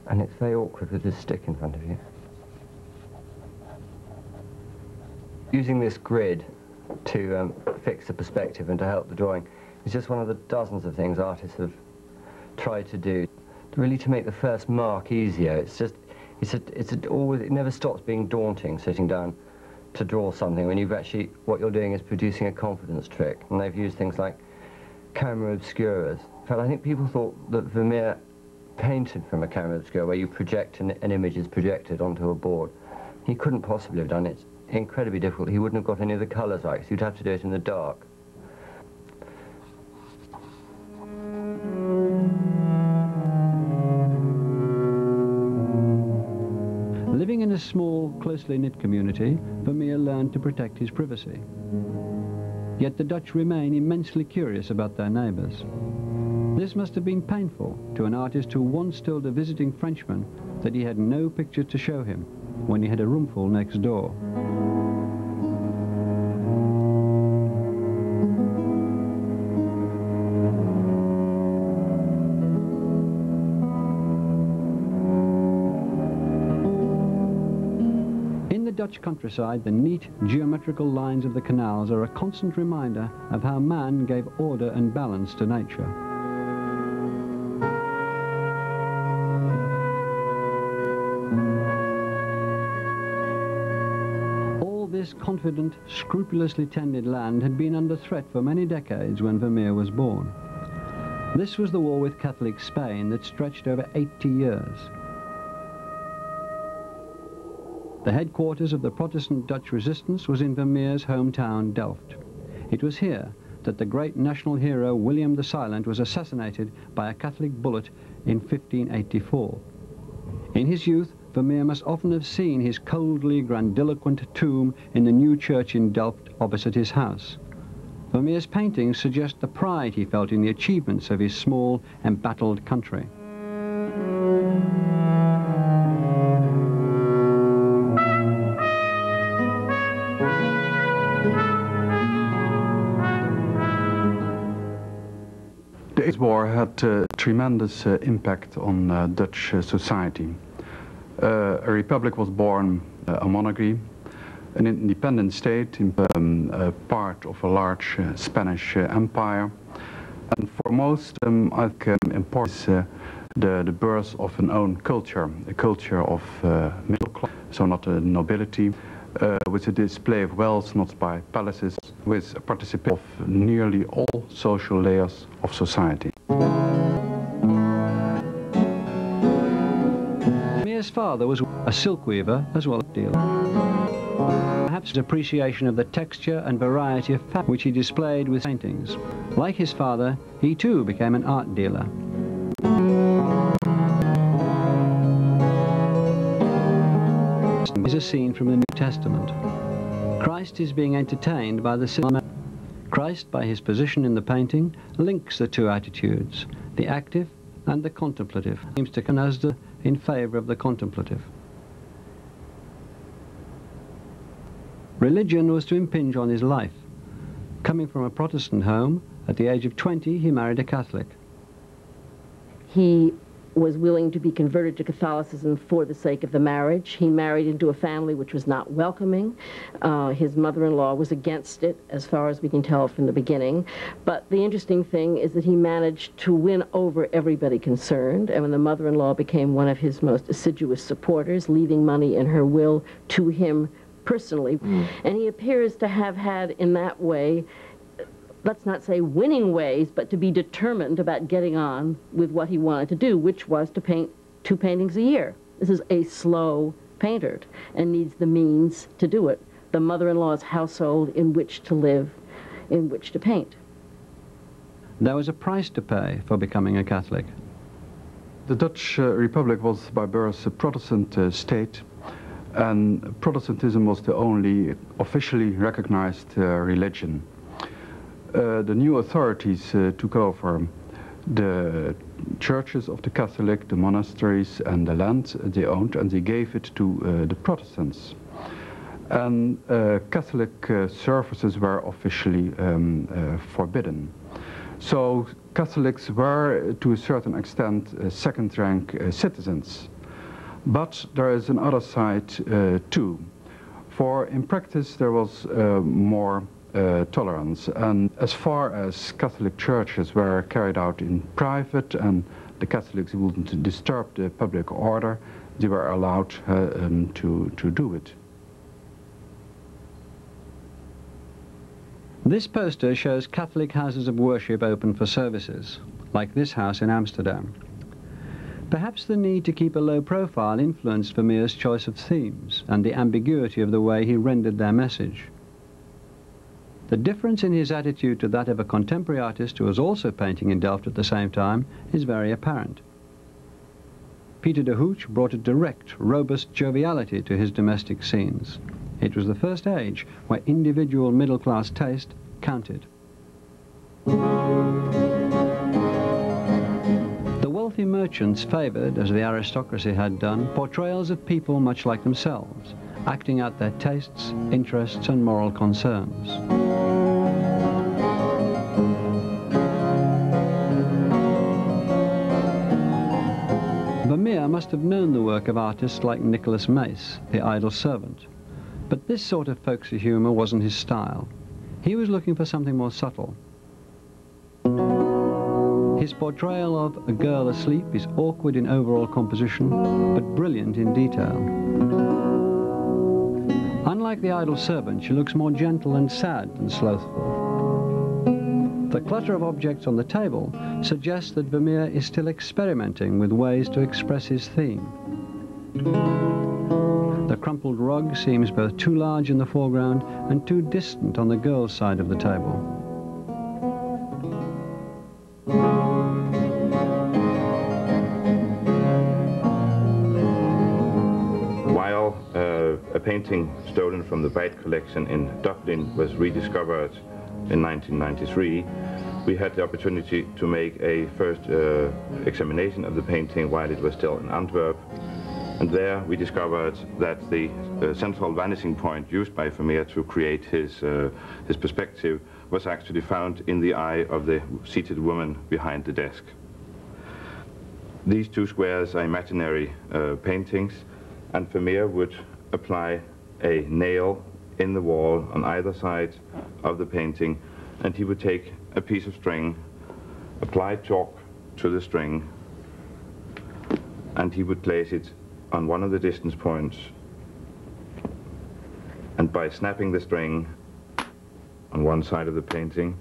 And it's very awkward with this stick in front of you. Using this grid to fix the perspective and to help the drawing is just one of the dozens of things artists have tried to do, really to make the first mark easier. It never stops being daunting sitting down to draw something when what you're doing is producing a confidence trick. And they've used things like camera obscuras. In fact, I think people thought that Vermeer painted from a camera obscura, where you project an image is projected onto a board. He couldn't possibly have done it. It's incredibly difficult. He wouldn't have got any of the colours right, so you'd have to do it in the dark. Living in a small, closely knit community, Vermeer learned to protect his privacy. Yet the Dutch remain immensely curious about their neighbours. This must have been painful to an artist who once told a visiting Frenchman that he had no picture to show him when he had a roomful next door. In the Dutch countryside, the neat geometrical lines of the canals are a constant reminder of how man gave order and balance to nature. This confident, scrupulously tended land had been under threat for many decades when Vermeer was born. This was the war with Catholic Spain that stretched over 80 years. The headquarters of the Protestant Dutch resistance was in Vermeer's hometown, Delft. It was here that the great national hero William the Silent was assassinated by a Catholic bullet in 1584. In his youth, Vermeer must often have seen his coldly grandiloquent tomb in the new church in Delft opposite his house. Vermeer's paintings suggest the pride he felt in the achievements of his small, embattled country. The Eighth War had a tremendous impact on Dutch society. A republic was born, a monarchy, an independent state, part of a large Spanish empire. And for most, I think important is the birth of an own culture, a culture of middle class, so not a nobility, with a display of wealth not by palaces, with a participation of nearly all social layers of society. Vermeer's father was a silk weaver as well as a dealer. Perhaps his appreciation of the texture and variety of fabric which he displayed with paintings. Like his father, he too became an art dealer. This is a scene from the New Testament. Christ is being entertained by the cinema. Christ, by his position in the painting, links the two attitudes, the active and the contemplative. He seems to Canasda in favour of the contemplative. Religion was to impinge on his life. Coming from a Protestant home, at the age of 20 he married a Catholic. He was willing to be converted to Catholicism for the sake of the marriage. He married into a family which was not welcoming. His mother-in-law was against it, as far as we can tell from the beginning. But the interesting thing is that he managed to win over everybody concerned, and when the mother-in-law became one of his most assiduous supporters, leaving money in her will to him personally. And he appears to have had, in that way, let's not say winning ways, but to be determined about getting on with what he wanted to do, which was to paint 2 paintings a year. This is a slow painter and needs the means to do it. The mother-in-law's household in which to live, in which to paint. There was a price to pay for becoming a Catholic. The Dutch Republic was by birth a Protestant state, and Protestantism was the only officially recognized religion. The new authorities took over the churches of the Catholic, the monasteries and the land they owned, and they gave it to the Protestants. And Catholic services were officially forbidden. So Catholics were, to a certain extent, second-rank citizens. But there is another side too. For in practice there was more tolerance, and as far as Catholic churches were carried out in private and the Catholics wouldn't disturb the public order, they were allowed to do it. This poster shows Catholic houses of worship open for services, like this house in Amsterdam. Perhaps the need to keep a low profile influenced Vermeer's choice of themes and the ambiguity of the way he rendered their message. The difference in his attitude to that of a contemporary artist who was also painting in Delft at the same time is very apparent. Pieter de Hooch brought a direct, robust joviality to his domestic scenes. It was the first age where individual middle-class taste counted. The wealthy merchants favoured, as the aristocracy had done, portrayals of people much like themselves, acting out their tastes, interests and moral concerns. Vermeer must have known the work of artists like Nicholas Mace, the idle servant. But this sort of folksy humour wasn't his style. He was looking for something more subtle. His portrayal of a girl asleep is awkward in overall composition, but brilliant in detail. Unlike the idle servant, she looks more gentle and sad than slothful. The clutter of objects on the table suggests that Vermeer is still experimenting with ways to express his theme. The crumpled rug seems both too large in the foreground and too distant on the girl's side of the table. While a painting stolen from the Beit collection in Dublin was rediscovered in 1993, we had the opportunity to make a first examination of the painting while it was still in Antwerp. And there we discovered that the central vanishing point used by Vermeer to create his perspective was actually found in the eye of the seated woman behind the desk. These two squares are imaginary paintings, and Vermeer would apply a nail in the wall on either side of the painting, and he would take a piece of string, apply chalk to the string, and he would place it on one of the distance points, and by snapping the string on one side of the painting,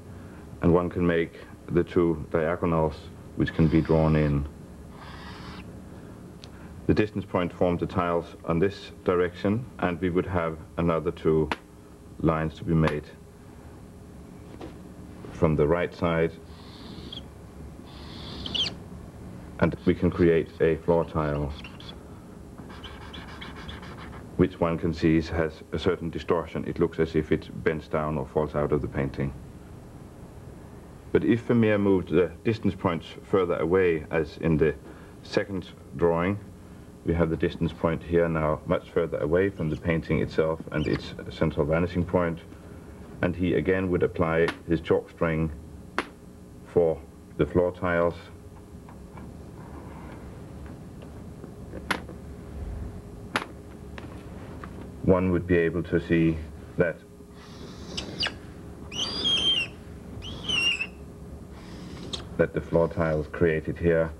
and one can make the two diagonals which can be drawn in. The distance point formed the tiles on this direction, and we would have another two lines to be made from the right side, and we can create a floor tile which one can see has a certain distortion. It looks as if it bends down or falls out of the painting. But if Vermeer moved the distance points further away, as in the second drawing, we have the distance point here now much further away from the painting itself and its central vanishing point, and he again would apply his chalk string for the floor tiles. One would be able to see that the floor tiles created here